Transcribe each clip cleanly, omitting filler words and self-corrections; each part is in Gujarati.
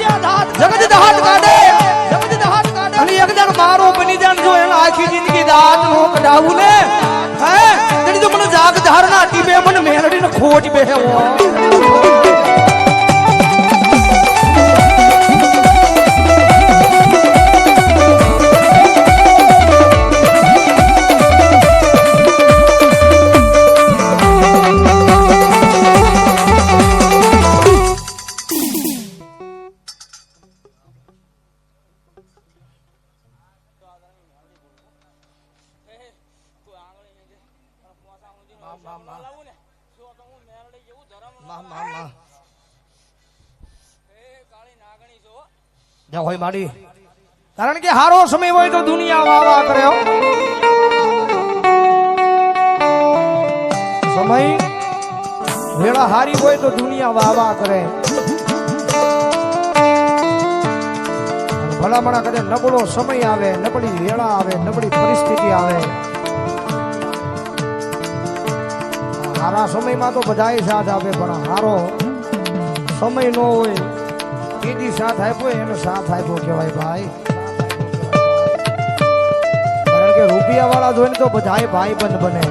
જગત દાહત કાઢે અને એક દાડ મારો બની જાન જો એના આખી જિંદગી દાંત નો કઢાવું ને હે તેની તો મને જાગ ધારના ટીબે મને મેરડીને ખોટ બેહવો હોય માડી કારણ કે હારો સમય હોય તો દુનિયા વાવા કરે સમય વેળા હારી હોય તો દુનિયા વાવા કરે ભલામણા કદે નબળો સમય આવે નબળી વેળા આવે નબળી પરિસ્થિતિ આવે હારા સમયમાં તો બધાય સાથ આપે પણ હારો સમય નો હોય કીધી સાથ આપ્યો એને સાથ આપ્યો કહેવાય ભાઈ કારણ કે રૂપિયા વાળા જોઈને તો બધાય ભાઈ બંધ બને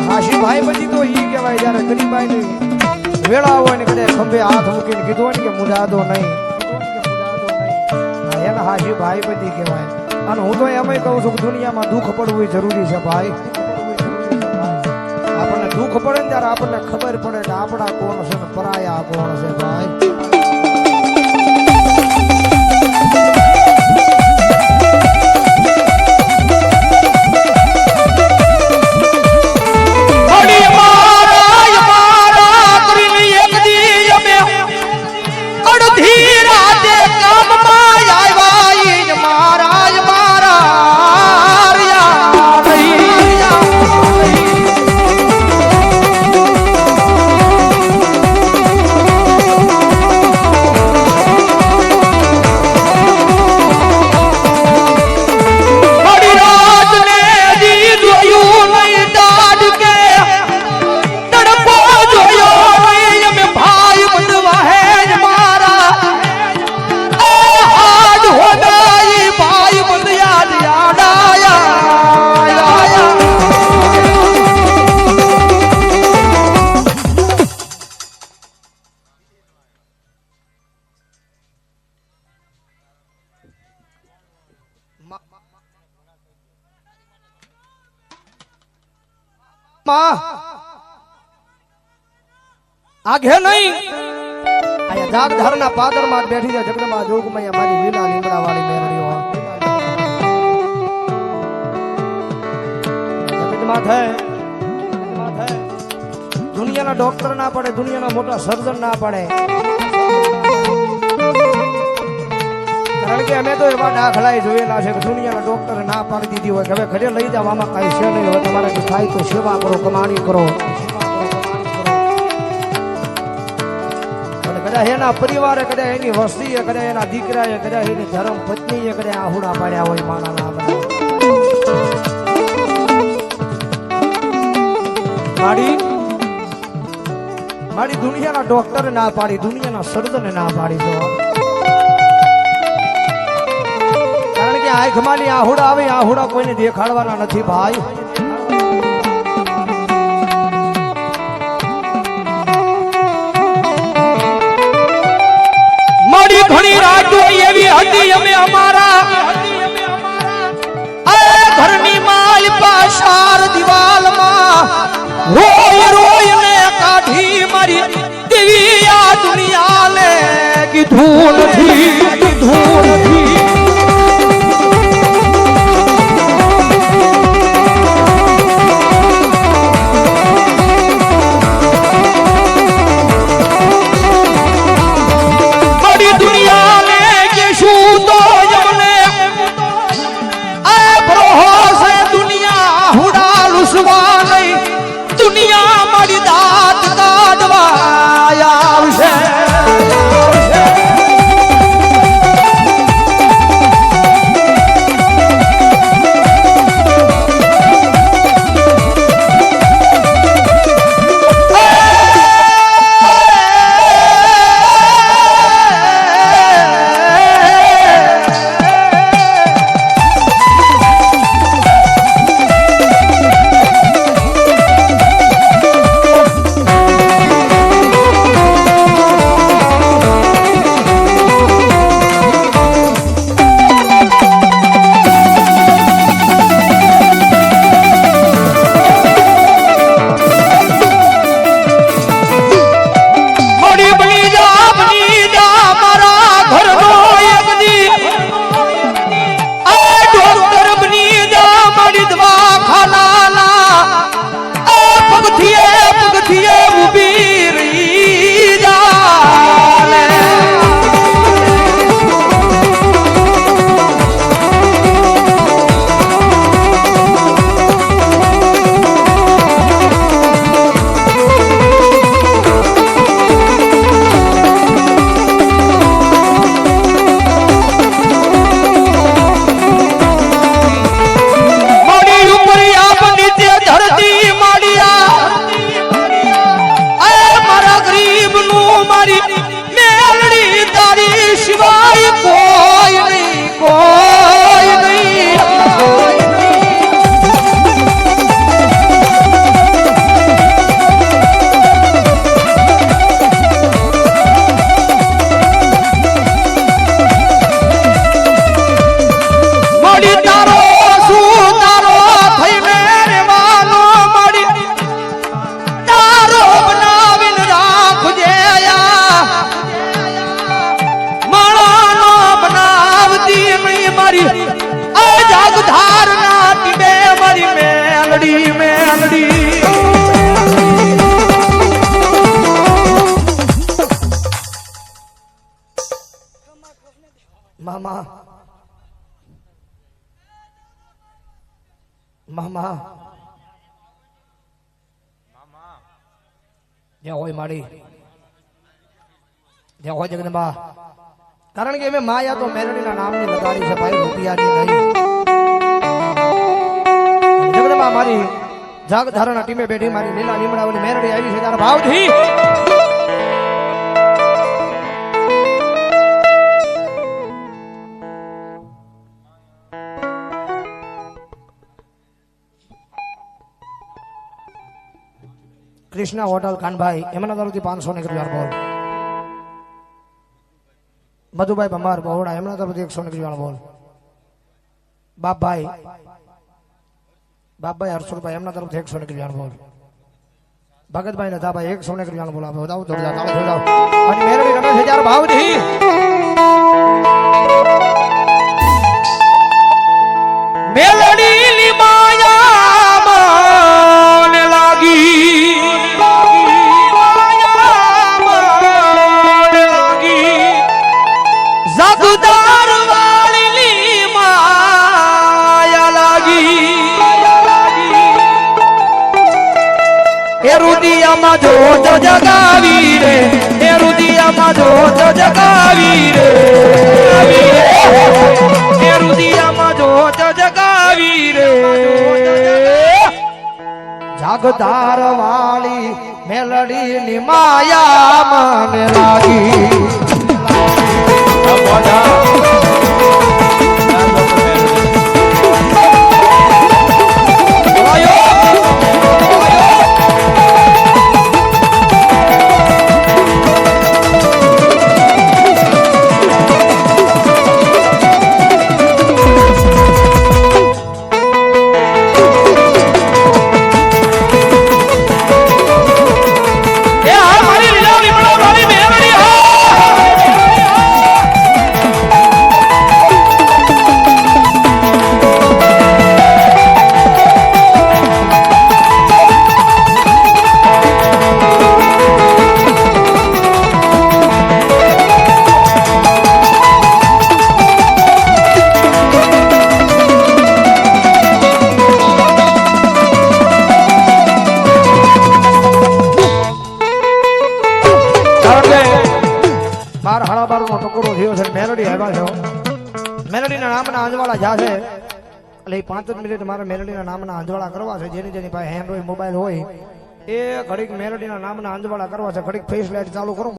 હાશી ભાઈ બની તો ઈ કહેવાય જયારે ગરીબાઈ ની વેળા હોય ને કદાચ ખંભે હાથ મૂકીને કીધું હોય ને કે મુજાદો નહીં એના હાશી ભાઈ બની કહેવાય અને હું તો એમ કહું છું કે દુનિયામાં દુઃખ પડવું જરૂરી છે ભાઈ આપણને દુઃખ પડે ને ત્યારે આપણને ખબર પડે કે આપણા કોણ છે ને પરાયા કોણ છે ભાઈ આઘે નહીં આયા જાગ ધારના પાદર માં બેઠી છે જગદમાં જોગમાં મારી લીલા લીમડા વાળી મેરડીઓ જગદમાં થાય દુનિયાના ડોક્ટર ના પડે દુનિયાના મોટા સર્જન ના પડે કારણ કે અમે તો એવા દાખલા જોયેલા છે કે દુનિયાના ડોક્ટર ના પાડી દીધી હોય કે હવે ઘરે લઈ જાવ આમાં કઈ છે નહીં હવે તમારાથી થાય તો સેવા કરો કમાણી કરો એના પરિવારે કદાચ એની વસ્તી કદાચ એના દીકરાએ કદાચ એની ધર્મ પત્નીએ કદાચ આહુડા પાડ્યા હોય માના મારી દુનિયાના ડોક્ટર ના પાડી દુનિયાના સર્જન ના પાડી તો કારણ કે આંખમાંની આહુડા આવે આહુડા કોઈને દેખાડવાના નથી ભાઈ ઘણી રાતો એવી હતી અમે અમારા ઘરની માલ પાશાર દિવાલમાં રોય રોય ને કાઢી મારી દેવી આ દુનિયા લે કીધું નથી દુનિયા મારી દાંત કાઢવા આવશે મામા મામા જ્યાં હોય માડી જ્યાં હોય જગદંબા કારણ કે મેં માયા તો મેલડીના નામની લગાડી છે ભાઈ રૂપિયાની નહીં જગદંબા મારી જાગ ધારણા ટીમે બેઠી મારી લીલા લીમડાઓની મેલડી આવી છે તારા ભાવથી કૃષ્ણા હોટલ કાનભાઈ એમના તરફથી 500 ની કરિયાણ બોલ મધુભાઈ ભમાર બહોડા એમના તરફથી 100 ની કરિયાણ બોલ બાપભાઈ હર્ષુભાઈ એમના તરફથી 100 ની કરિયાણ બોલ ભગતભાઈ નથાભાઈ 100 ની કરિયાણ બોલ આપો વધાવો થોડી તાળ થઈ જાવ અને મેરડી રમે છે ત્યારે ભાવથી મેલડી માયા મને લાગી જાગદાર વાળી માયા લાગી એ રુદિયામાં જોત જગાવી રે એ રુદિયામાં જોત જગાવી રે એ રુદિયામાં જોત જગાવી રે જાગદાર વાળી મેલડીની માયા મને લાગી મેલડીના નામના અંજવાળા જાશે એટલે 5 મિનિટ મારે મેલડીના નામના અંજવાળા કરવા છે જેની પાસે હેન્ડ હોય મોબાઈલ હોય એ ઘડીક મેલડીના નામના અંજવાળા કરવા છે ઘડીક ફેસ લાઈટ ચાલુ કરો